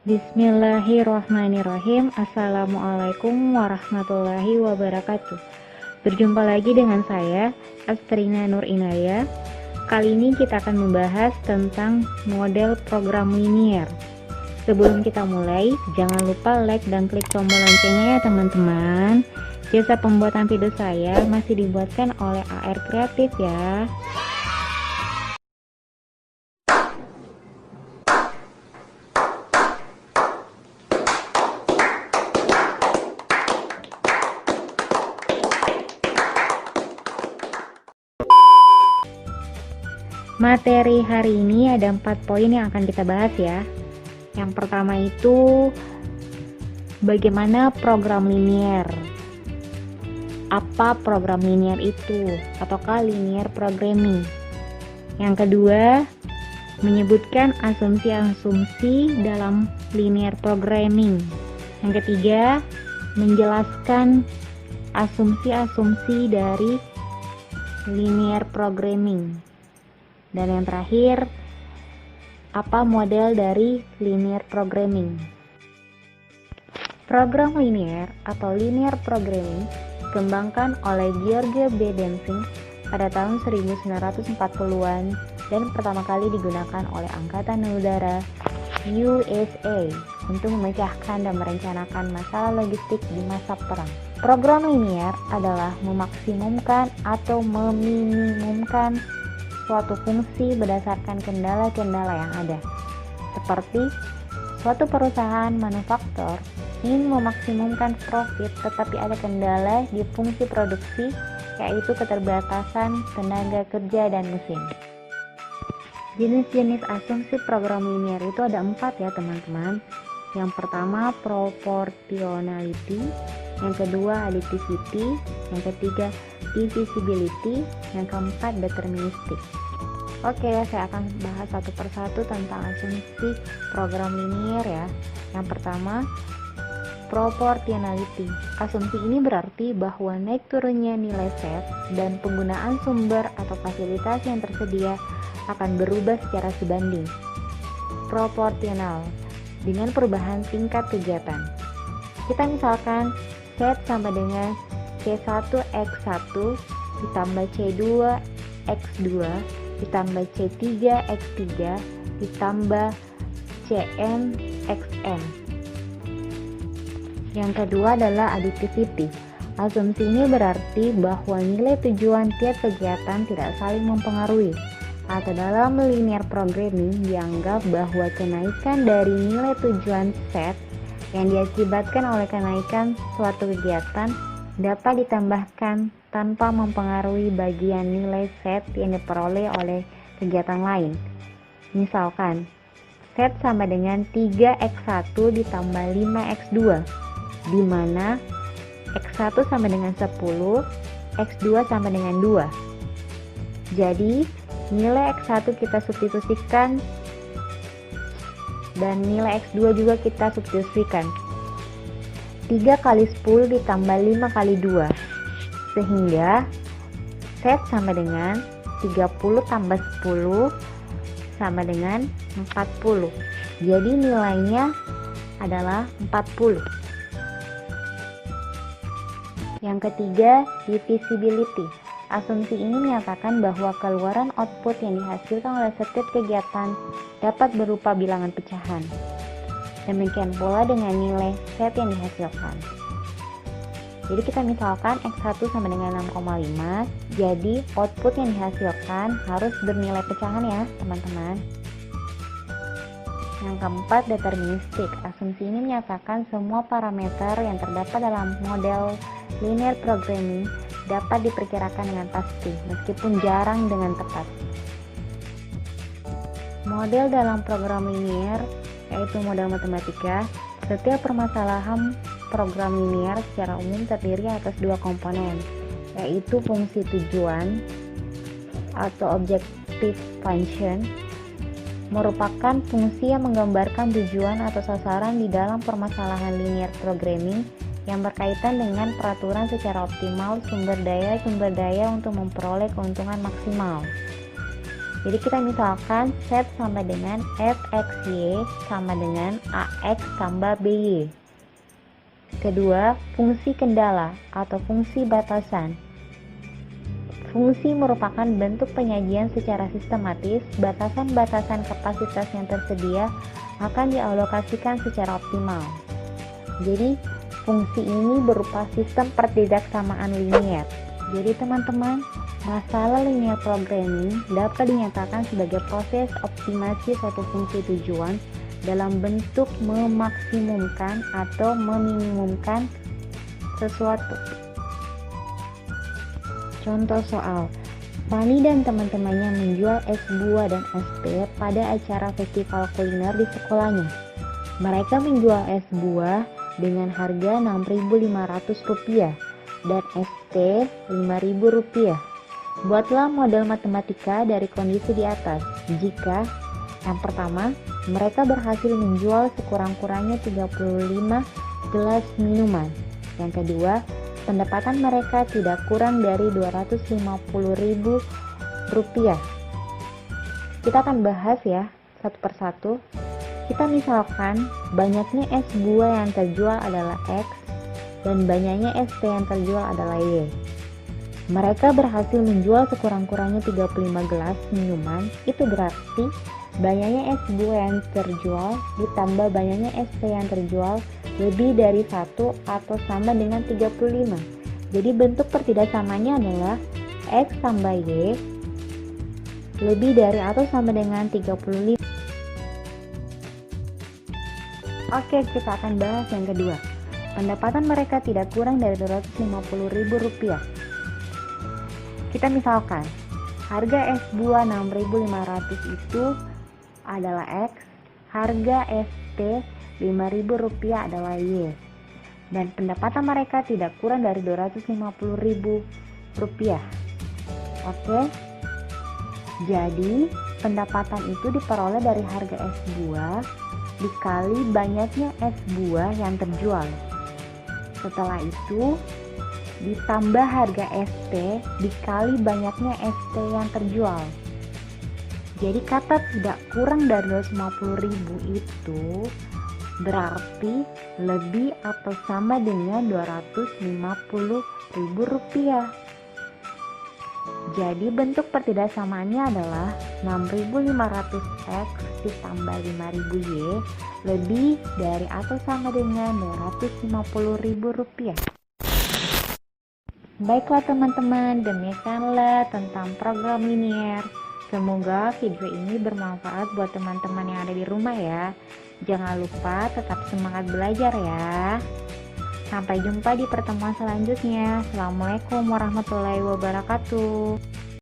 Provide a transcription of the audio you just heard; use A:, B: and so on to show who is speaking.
A: Bismillahirrahmanirrahim. Assalamualaikum warahmatullahi wabarakatuh. Berjumpa lagi dengan saya, Astrina Nur Inaya. Kali ini kita akan membahas tentang model program linier. Sebelum kita mulai, jangan lupa like dan klik tombol loncengnya ya teman-teman. Jasa pembuatan video saya masih dibuatkan oleh AR Kreatif ya. Materi hari ini ada 4 poin yang akan kita bahas ya. Yang pertama itu bagaimana program linier. Apa program linier itu? Ataukah linear programming? Yang kedua, menyebutkan asumsi-asumsi dalam linear programming. Yang ketiga, menjelaskan asumsi-asumsi dari linear programming. Dan yang terakhir, apa model dari linear programming? Program linear atau linear programming dikembangkan oleh George B. Deming pada tahun 1940-an dan pertama kali digunakan oleh Angkatan Udara USA untuk memecahkan dan merencanakan masalah logistik di masa perang. Program linear adalah memaksimumkan atau meminimumkan suatu fungsi berdasarkan kendala-kendala yang ada. Seperti suatu perusahaan manufaktur ingin memaksimumkan profit tetapi ada kendala di fungsi produksi, yaitu keterbatasan tenaga kerja dan mesin. Jenis-jenis asumsi program linear itu ada 4 ya teman-teman. Yang pertama proportionality, yang kedua additivity, yang ketiga divisibility, yang keempat deterministik. Oke, saya akan bahas satu persatu tentang asumsi program linear ya. Yang pertama, proportionality. Asumsi ini berarti bahwa naik turunnya nilai set dan penggunaan sumber atau fasilitas yang tersedia akan berubah secara sebanding proporsional dengan perubahan tingkat kegiatan. Kita misalkan set sama dengan C1X1 ditambah C2X2 ditambah C3X3 ditambah CNXN. Yang kedua adalah additivity. Asumsi ini berarti bahwa nilai tujuan tiap kegiatan tidak saling mempengaruhi. Atau dalam linear programming dianggap bahwa kenaikan dari nilai tujuan set yang diakibatkan oleh kenaikan suatu kegiatan dapat ditambahkan tanpa mempengaruhi bagian nilai set yang diperoleh oleh kegiatan lain. Misalkan, set sama dengan 3x1 ditambah 5x2, di mana x1 sama dengan 10, x2 sama dengan 2. Jadi, nilai x1 kita substitusikan dan nilai x2 juga kita substitusikan. 3 kali 10 ditambah 5 kali 2, sehingga set sama dengan 30 tambah 10 sama dengan 40. Jadi nilainya adalah 40. Yang ketiga, divisibility. Asumsi ini menyatakan bahwa keluaran output yang dihasilkan oleh setiap kegiatan dapat berupa bilangan pecahan. Demikian pula dengan nilai set yang dihasilkan. Jadi kita misalkan X1 sama dengan 6,5, jadi output yang dihasilkan harus bernilai pecahan ya teman-teman. Yang keempat, deterministik. Asumsi ini menyatakan semua parameter yang terdapat dalam model linear programming dapat diperkirakan dengan pasti, meskipun jarang dengan tepat. Model dalam program linear yaitu model matematika. Setiap permasalahan program linear secara umum terdiri atas 2 komponen, yaitu fungsi tujuan atau objective function, merupakan fungsi yang menggambarkan tujuan atau sasaran di dalam permasalahan linear programming yang berkaitan dengan peraturan secara optimal sumber daya untuk memperoleh keuntungan maksimal. Jadi kita misalkan set sama dengan fxy sama dengan ax tambah by. Kedua, fungsi kendala atau fungsi batasan. Fungsi merupakan bentuk penyajian secara sistematis. Batasan-batasan kapasitas yang tersedia akan dialokasikan secara optimal. Jadi, fungsi ini berupa sistem pertidaksamaan linier. Jadi teman-teman, masalah linear programming dapat dinyatakan sebagai proses optimasi suatu fungsi tujuan dalam bentuk memaksimumkan atau meminimumkan sesuatu. Contoh soal, Fani dan teman-temannya menjual es buah dan es teh pada acara festival kuliner di sekolahnya. Mereka menjual es buah dengan harga Rp6.500 dan es teh Rp5.000. Buatlah model matematika dari kondisi di atas. Jika yang pertama, mereka berhasil menjual sekurang-kurangnya 35 gelas minuman. Yang kedua, pendapatan mereka tidak kurang dari Rp250.000. Kita akan bahas ya satu persatu. Kita misalkan banyaknya es buah yang terjual adalah X dan banyaknya es teh yang terjual adalah Y. Mereka berhasil menjual sekurang-kurangnya 35 gelas minuman. Itu berarti banyaknya es buah yang terjual ditambah banyaknya es teh yang terjual lebih dari 1 atau sama dengan 35. Jadi bentuk pertidaksamaannya adalah X tambah Y lebih dari atau sama dengan 35. Oke, kita akan bahas yang kedua. Pendapatan mereka tidak kurang dari Rp250.000. Kita misalkan harga es buah Rp6.500 itu adalah X, harga es teh Rp5.000 adalah Y, dan pendapatan mereka tidak kurang dari Rp250.000. Oke, jadi pendapatan itu diperoleh dari harga es buah dikali banyaknya es buah yang terjual. Setelah itu ditambah harga es teh dikali banyaknya es teh yang terjual. Jadi kata tidak kurang dari Rp250.000 itu berarti lebih atau sama dengan Rp250.000. Jadi bentuk pertidaksamaannya adalah 6.500X ditambah 5.000Y lebih dari atau sama dengan Rp250.000. Baiklah teman-teman, demikianlah tentang program linear. Semoga video ini bermanfaat buat teman-teman yang ada di rumah ya. Jangan lupa tetap semangat belajar ya. Sampai jumpa di pertemuan selanjutnya. Assalamualaikum warahmatullahi wabarakatuh.